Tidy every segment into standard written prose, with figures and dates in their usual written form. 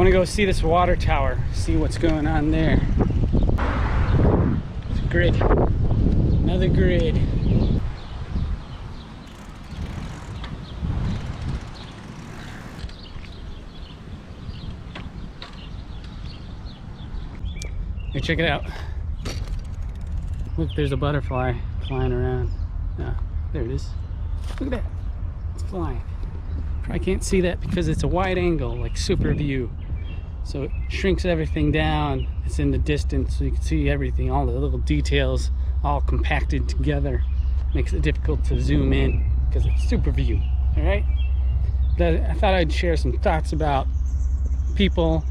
gonna go see this water tower, see what's going on there. It's a grid, another grid. Hey, check it out. Look, there's a butterfly flying around. Yeah, there it is. Look at that. It's flying. Probably can't see that because it's a wide angle, like super view. So it shrinks everything down. It's in the distance, so you can see everything, all the little details, all compacted together. Makes it difficult to zoom in because it's super view. All right. I thought I'd share some thoughts about people,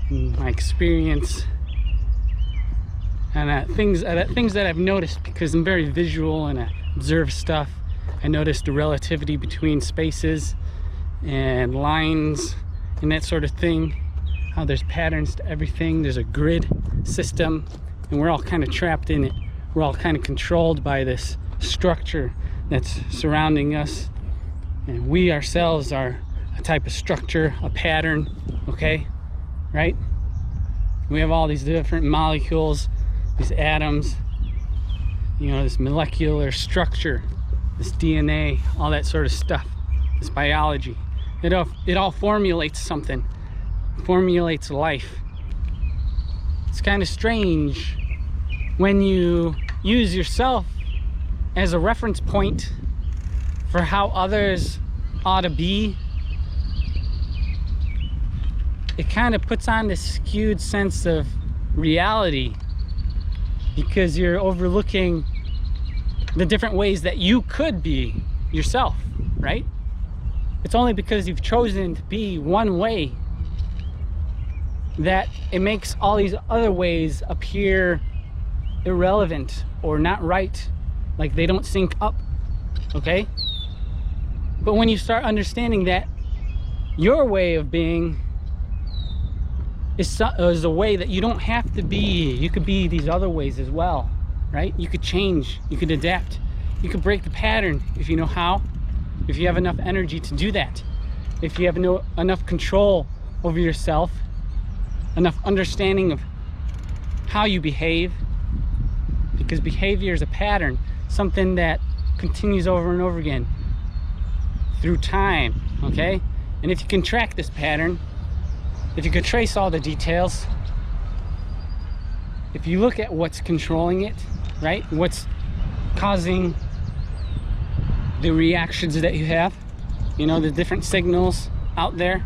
and my experience, and things that I've noticed, because I'm very visual and I observe stuff. I noticed the relativity between spaces and lines and that sort of thing, how there's patterns to everything. There's a grid system and we're all kind of trapped in it. We're all kind of controlled by this structure that's surrounding us, and we ourselves are a type of structure, a pattern, okay, right? We have all these different molecules, these atoms, you know, this molecular structure, this DNA, all that sort of stuff, this biology. It all formulates something, formulates life. It's kind of strange when you use yourself as a reference point for how others ought to be. It kind of puts on this skewed sense of reality because you're overlooking the different ways that you could be yourself, right? It's only because you've chosen to be one way that it makes all these other ways appear irrelevant or not right, like they don't sync up, okay? But when you start understanding that your way of being is a way that you don't have to be, you could be these other ways as well, right? You could change, you could adapt, you could break the pattern if you know how, if you have enough energy to do that, if you have enough control over yourself, enough understanding of how you behave, because behavior is a pattern, something that continues over and over again through time, okay? And if you can track this pattern, if you could trace all the details, if you look at what's controlling it, right? What's causing the reactions that you have, you know, the different signals out there.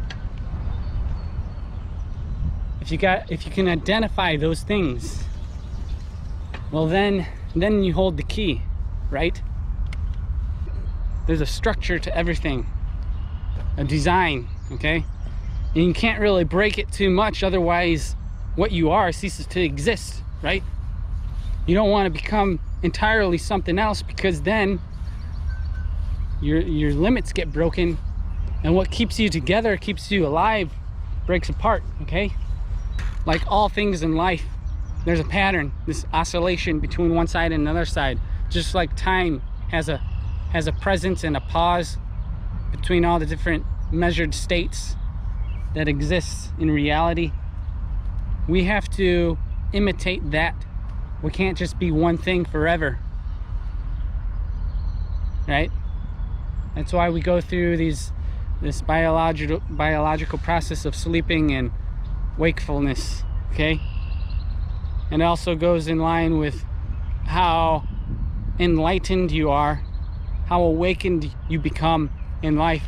If you can identify those things, well then you hold the key, right? There's a structure to everything, a design, okay? And you can't really break it too much, otherwise what you are ceases to exist, right? You don't want to become entirely something else, because then your limits get broken, and what keeps you together, keeps you alive, breaks apart, okay? Like all things in life, there's a pattern, this oscillation between one side and another side. Just like time has a presence and a pause between all the different measured states that exists in reality. We have to imitate that. We can't just be one thing forever, right? That's why we go through this biological process of sleeping and wakefulness, okay? And it also goes in line with how enlightened you are, how awakened you become in life.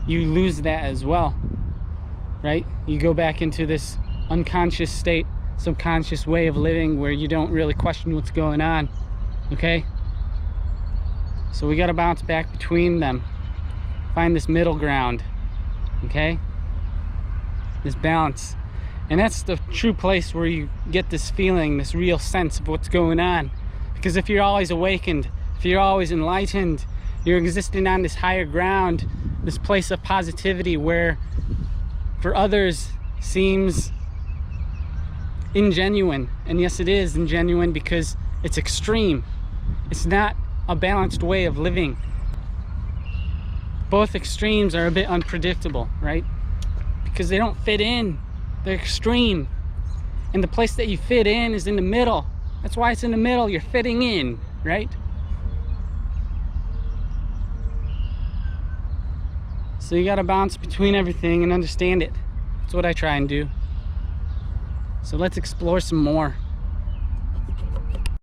You lose that as well, right? You go back into this unconscious state, subconscious way of living where you don't really question what's going on, okay? So we got to bounce back between them, find this middle ground, okay? This balance. And that's the true place where you get this feeling, this real sense of what's going on. Because if you're always awakened, if you're always enlightened, you're existing on this higher ground, this place of positivity where for others seems ingenuine. And yes, it is ingenuine because it's extreme. It's not a balanced way of living. Both extremes are a bit unpredictable, right? because they don't fit in. They're extreme. And the place that you fit in is in the middle. That's why it's in the middle. You're fitting in, right? So you gotta bounce between everything and understand it. That's what I try and do. So let's explore some more.